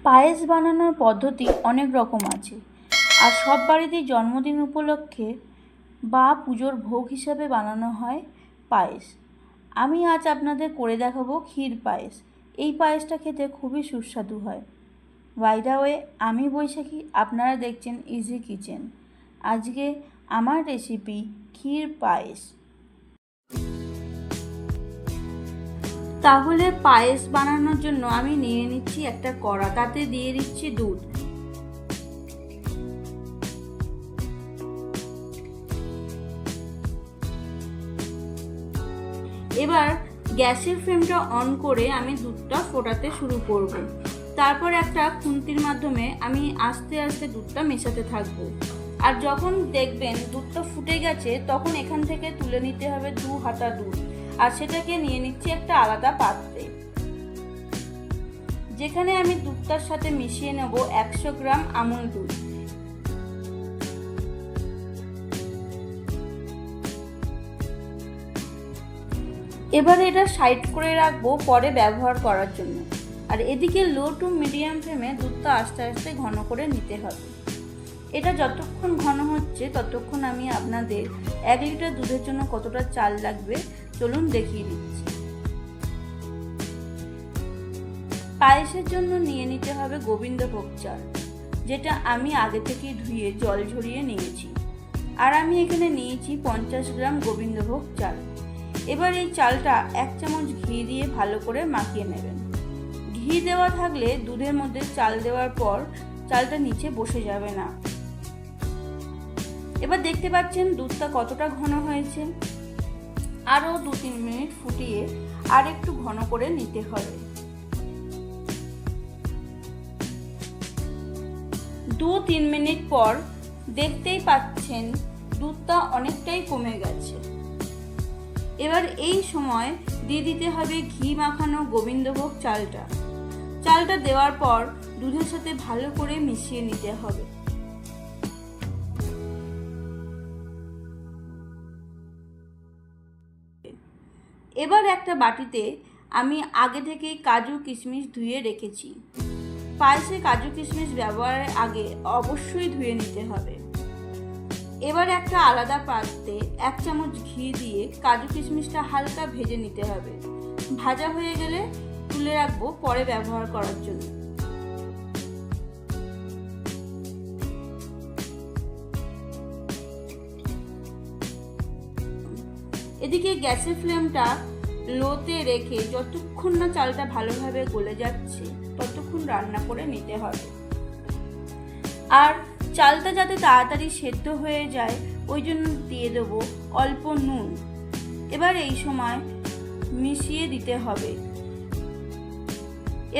পায়েস বানানোর পদ্ধতি অনেক রকম আছে, আর সব বাড়িতেই জন্মদিন উপলক্ষে বা পুজোর ভোগ হিসাবে বানানো হয় পায়েস। আমি আজ আপনাদের করে দেখাবো ক্ষীর পায়েস। এই পায়েসটা খেতে খুবই সুস্বাদু হয়। বাই দ্য ওয়ে, আমি বৈশাখী, আপনারা দেখছেন ইজি কিচেন। আজকে আমার রেসিপি ক্ষীর পায়েস। তাহলে পায়েস বানানোর জন্য আমি নিয়ে নিচ্ছি একটা কড়া, তাতে দিয়ে দিচ্ছি দুধ। এবার গ্যাসের ফ্লেমটা অন করে আমি দুধটা ফোটাতে শুরু করব। তারপর একটা খুন্তির মাধ্যমে আমি আস্তে আস্তে দুধটা মেশাতে থাকবো। আর যখন দেখবেন দুধটা ফুটে গেছে, তখন এখান থেকে তুলে নিতে হবে 2 হাতা দুধ, আর সেটাকে নিয়ে নিচ্ছি একটা আলাদা পাত্রে, যেখানে আমি দুধটার সাথে মিশিয়ে নেব 100 গ্রাম আমুল দুধ। এবার এটা সাইড করে রাখবো পরে ব্যবহার করার জন্য। আর এদিকে লো টু মিডিয়াম ফ্লেমে দুধটা আস্তে আস্তে ঘন করে নিতে হবে। এটা যতক্ষণ ঘন হচ্ছে ততক্ষণ আমি আপনাদের 1 লিটার দুধের জন্য কতটা চাল লাগবে চলুন দেখিয়ে দিচ্ছি। পায়েসের জন্য নিয়ে নিতে হবে গোবিন্দভোগ চাল, যেটা আমি আগে থেকেই ধুয়ে জল ঝরিয়ে নিয়েছি। আর আমি এখানে নিয়েছি 50 গ্রাম গোবিন্দভোগ চাল। এবার এই চালটা 1 চামচ ঘি দিয়ে ভালো করে মাখিয়ে নেবেন। ঘি দেওয়া থাকলে দুধের মধ্যে চাল দেওয়ার পর চালটা নিচে বসে যাবে না। এবার দেখতে পাচ্ছেন দুধটা কতটা ঘন হয়েছে। আরও 2-3 মিনিট ফুটিয়ে আর একটু ঘন করে নিতে হবে। 2-3 মিনিট পর দেখতেই পাচ্ছেন দুধটা অনেকটাই কমে গেছে। এবার এই সময় দিয়ে দিতে হবে ঘি মাখানো গোবিন্দভোগ চালটা দেওয়ার পর দুধের সাথে ভালো করে মিশিয়ে নিতে হবে। এবার একটা বাটিতে আমি আগে থেকেই কাজু কিশমিশ ধুয়ে রেখেছি। পায়েসে কাজু কিশমিশ ব্যবহারের আগে অবশ্যই ধুয়ে নিতে হবে। এবার একটা আলাদা পাত্রে 1 চামচ ঘি দিয়ে কাজু কিশমিশটা হালকা ভেজে নিতে হবে। ভাজা হয়ে গেলে তুলে রাখবো পরে ব্যবহার করার জন্য। এদিকে গ্যাসের ফ্লেমটা লোতে রেখে যতক্ষণ না চালটা ভালোভাবে গলে যাচ্ছে ততক্ষণ রান্না করে নিতে হবে। আর চালটা যাতে তাড়াতাড়ি সেদ্ধ হয়ে যায় ওই জন্য দিয়ে দেবো অল্প নুন। এবার এই সময় মিশিয়ে দিতে হবে।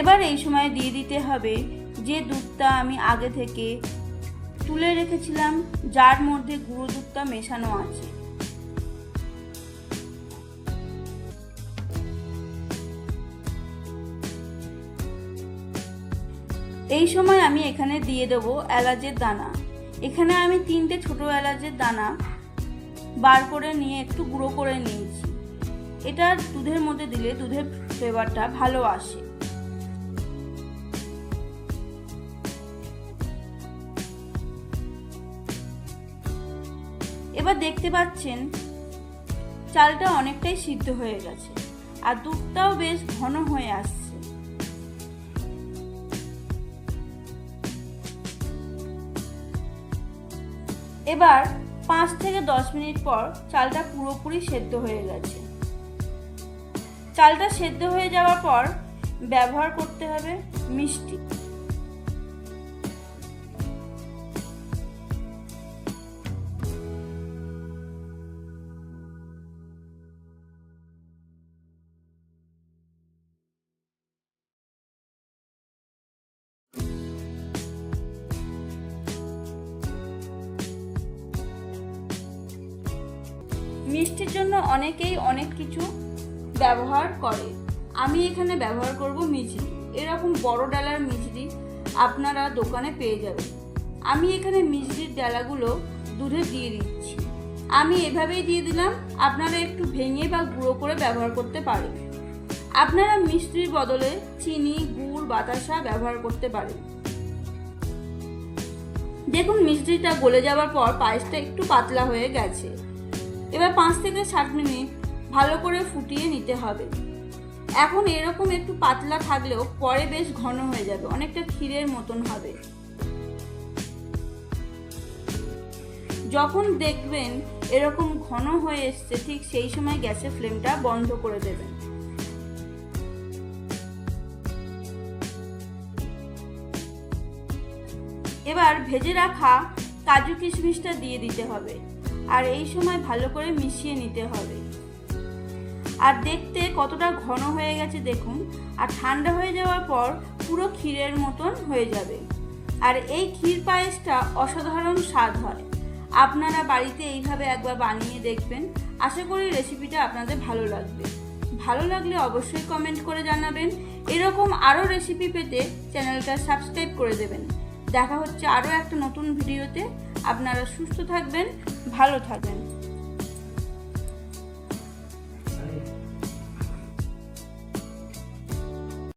এবার এই সময় দিয়ে দিতে হবে যে দুধটা আমি আগে থেকে তুলে রেখেছিলাম, যার মধ্যে গুঁড়ো দুধটা মেশানো আছে। এই সময় আমি এখানে দিয়ে দেবো এলাচের দানা। এখানে আমি 3টে ছোট এলাচের দানা বার করে নিয়ে একটু গুঁড়ো করে নিয়েছি। এটা দুধের মধ্যে দিলে দুধের ফ্লেভারটা ভালো আসে। এবার দেখতে পাচ্ছেন চালটা অনেকটাই সিদ্ধ হয়ে গেছে আর দুধটাও বেশ ঘন হয়ে আসছে। এবার 5 থেকে 10 মিনিট পর চালটা পুরোপুরি সেদ্ধ হয়ে গেছে। চালটা সেদ্ধ হয়ে যাওয়ার পর ব্যবহার করতে হবে মিষ্টি। মিষ্টির জন্য অনেকেই অনেক কিছু ব্যবহার করে। আমি এখানে ব্যবহার করব মিছরি। এরকম বড় ডালার মিছরি আপনারা দোকানে পেয়ে যাবেন। আমি এখানে মিছরির ডালাগুলো দুধে দিয়ে দিচ্ছি। আমি এভাবেই দিয়ে দিলাম, আপনারা একটু ভেঙে বা গুঁড়ো করে ব্যবহার করতে পারেন। আপনারা মিষ্টির বদলে চিনি, গুড় বাতাসা ব্যবহার করতে পারেন। দেখুন মিষ্টিটা গলে যাওয়ার পর পায়েসটা একটু পাতলা হয়ে গেছে। এবার 5 থেকে 7 মিনিট ভালো করে ফুটিয়ে নিতে হবে। এখন এরকম একটু পাতলা থাকলেও পরে বেশ ঘন হয়ে যাবে, অনেকটা ক্ষীরের মতন হবে। যখন দেখবেন এরকম ঘন হয়ে এসছে, ঠিক সেই সময় গ্যাসের ফ্লেমটা বন্ধ করে দেবেন। এবার ভেজে রাখা কাজু কিশমিশটা দিয়ে দিতে হবে, আর এই সময় ভালো করে মিশিয়ে নিতে হবে। আর দেখতে কতটা ঘন হয়ে গেছে দেখুন, আর ঠান্ডা হয়ে যাওয়ার পর পুরো ক্ষীরের মতন হয়ে যাবে। আর এই ক্ষীর পায়েসটা অসাধারণ স্বাদ হয়। আপনারা বাড়িতে এইভাবে একবার বানিয়ে দেখবেন। আশা করি রেসিপিটা আপনাদের ভালো লাগবে। ভালো লাগলে অবশ্যই কমেন্ট করে জানাবেন। এরকম আরও রেসিপি পেতে চ্যানেলটা সাবস্ক্রাইব করে দেবেন। দেখা হচ্ছে আরও একটা নতুন ভিডিওতে। আপনারা সুস্থ থাকবেন, ভালো থাকবেন।